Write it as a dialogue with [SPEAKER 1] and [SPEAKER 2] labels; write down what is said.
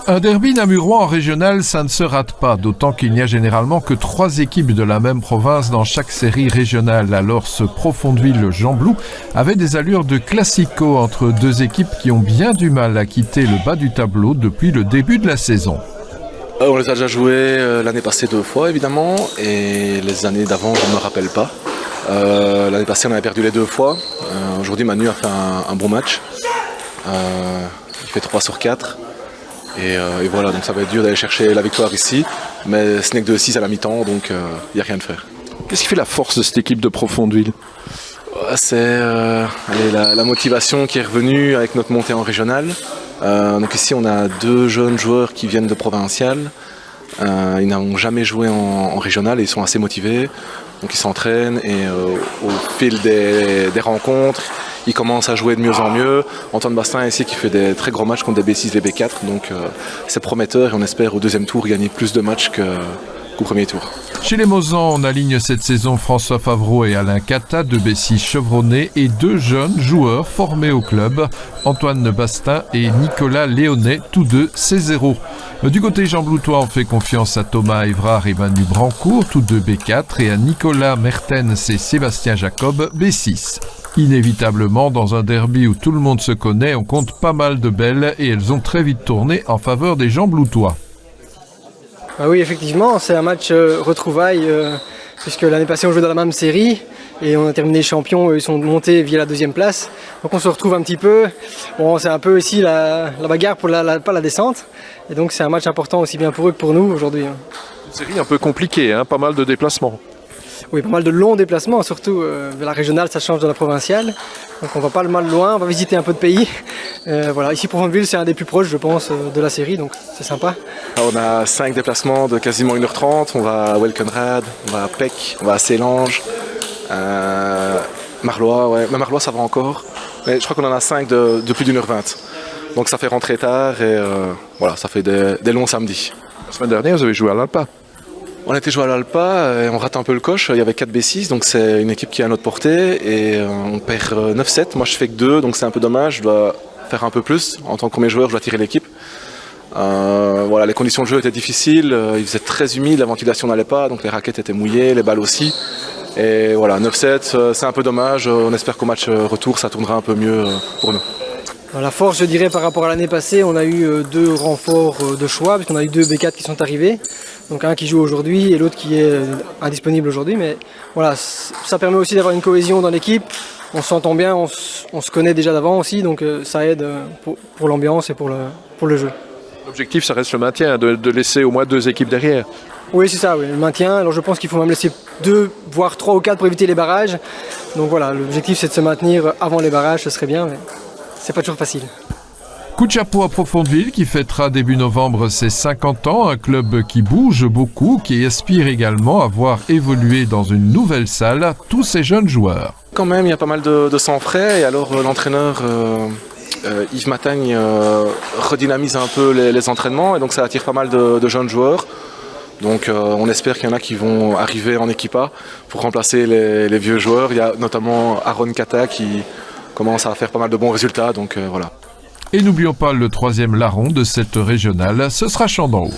[SPEAKER 1] Un derby namurois en régional, ça ne se rate pas, d'autant qu'il n'y a généralement que 3 équipes de la même province dans chaque série régionale. Alors ce Profondeville-Gembloux avait des allures de classico entre 2 équipes qui ont bien du mal à quitter le bas du tableau depuis le début de la saison.
[SPEAKER 2] On les a déjà joués l'année passée 2 fois évidemment, et les années d'avant je ne me rappelle pas. L'année passée on avait perdu les 2 fois. Aujourd'hui Manu a fait un bon match. Il fait 3 sur 4. Et voilà, donc ça va être dur d'aller chercher la victoire ici, mais ce n'est que 2-6 à la mi-temps, donc il n'y a rien de faire.
[SPEAKER 3] Qu'est-ce qui fait la force de cette équipe de Profondeville ?
[SPEAKER 2] C'est la motivation qui est revenue avec notre montée en régional. Donc ici on a 2 jeunes joueurs qui viennent de provincial. Ils n'ont jamais joué en régional et ils sont assez motivés. Donc ils s'entraînent et au fil des rencontres, ils commencent à jouer de mieux en mieux. Antoine Bastin ici qui fait des très gros matchs contre des B6 et B4. Donc c'est prometteur et on espère au 2e tour gagner plus de matchs qu'au 1er tour.
[SPEAKER 1] Chez les Mosans, on aligne cette saison François Favreau et Alain Cata, 2 B6 chevronnés et 2 jeunes joueurs formés au club, Antoine Bastin et Nicolas Léonet, tous 2 C0. Du côté Gembloutois, on fait confiance à Thomas Évrard et Manu Brancourt, tous 2 B4, et à Nicolas Mertens et Sébastien Jacob, B6. Inévitablement, dans un derby où tout le monde se connaît, on compte pas mal de belles et elles ont très vite tourné en faveur des Gembloutois.
[SPEAKER 4] Ah oui, effectivement, c'est un match retrouvailles, puisque l'année passée on jouait dans la même série et on a terminé champion, ils sont montés via la 2e place. Donc on se retrouve un petit peu. Bon, c'est un peu ici la bagarre pour pas la descente. Et donc c'est un match important aussi bien pour eux que pour nous aujourd'hui.
[SPEAKER 3] Une série un peu compliquée, pas mal de déplacements.
[SPEAKER 4] Oui, pas mal de longs déplacements, surtout de la régionale, ça change de la provinciale. Donc on va pas le mal loin, on va visiter un peu de pays. Voilà, ici Profondeville c'est un des plus proches je pense de la série, donc c'est sympa.
[SPEAKER 2] On a 5 déplacements de quasiment 1h30, on va à Welkenrad, on va à Pec, on va à Célange, Marlois, ouais. Mais Marlois ça va encore, mais je crois qu'on en a 5 de plus d'1h20. Donc ça fait rentrer tard et voilà, ça fait des longs samedis.
[SPEAKER 3] La semaine dernière vous avez joué à l'Alpa.
[SPEAKER 2] On a été joué à l'Alpa et on rate un peu le coche, il y avait 4 B6, donc c'est une équipe qui est à notre portée et on perd 9-7, moi je fais que 2, donc c'est un peu dommage, je dois faire un peu plus, en tant que premier joueur je dois tirer l'équipe. Voilà, les conditions de jeu étaient difficiles, il faisait très humide, la ventilation n'allait pas, donc les raquettes étaient mouillées, les balles aussi. Et voilà, 9-7, c'est un peu dommage, on espère qu'au match retour ça tournera un peu mieux pour nous.
[SPEAKER 4] La force, je dirais, par rapport à l'année passée, on a eu 2 renforts de choix, puisqu'on a eu 2 B4 qui sont arrivés. Donc un qui joue aujourd'hui et l'autre qui est indisponible aujourd'hui. Mais voilà, ça permet aussi d'avoir une cohésion dans l'équipe. On s'entend bien, on se connaît déjà d'avant aussi, donc ça aide pour l'ambiance et pour le jeu.
[SPEAKER 3] L'objectif, ça reste le maintien, de laisser au moins 2 équipes derrière.
[SPEAKER 4] Oui, c'est ça, oui, le maintien. Alors je pense qu'il faut même laisser 2, voire 3 ou 4 pour éviter les barrages. Donc voilà, l'objectif c'est de se maintenir avant les barrages, ce serait bien, mais c'est pas toujours facile.
[SPEAKER 1] Coup de chapeau à Profondeville qui fêtera début novembre ses 50 ans, un club qui bouge beaucoup, qui aspire également à voir évoluer dans une nouvelle salle tous ces jeunes joueurs.
[SPEAKER 2] Quand même, il y a pas mal de sang frais et alors l'entraîneur Yves Matagne redynamise un peu les entraînements et donc ça attire pas mal de jeunes joueurs. Donc on espère qu'il y en a qui vont arriver en équipe A pour remplacer les vieux joueurs. Il y a notamment Aaron Kata qui commence à faire pas mal de bons résultats, donc voilà.
[SPEAKER 1] Et n'oublions pas le 3e larron de cette régionale, ce sera Champ d'en Haut.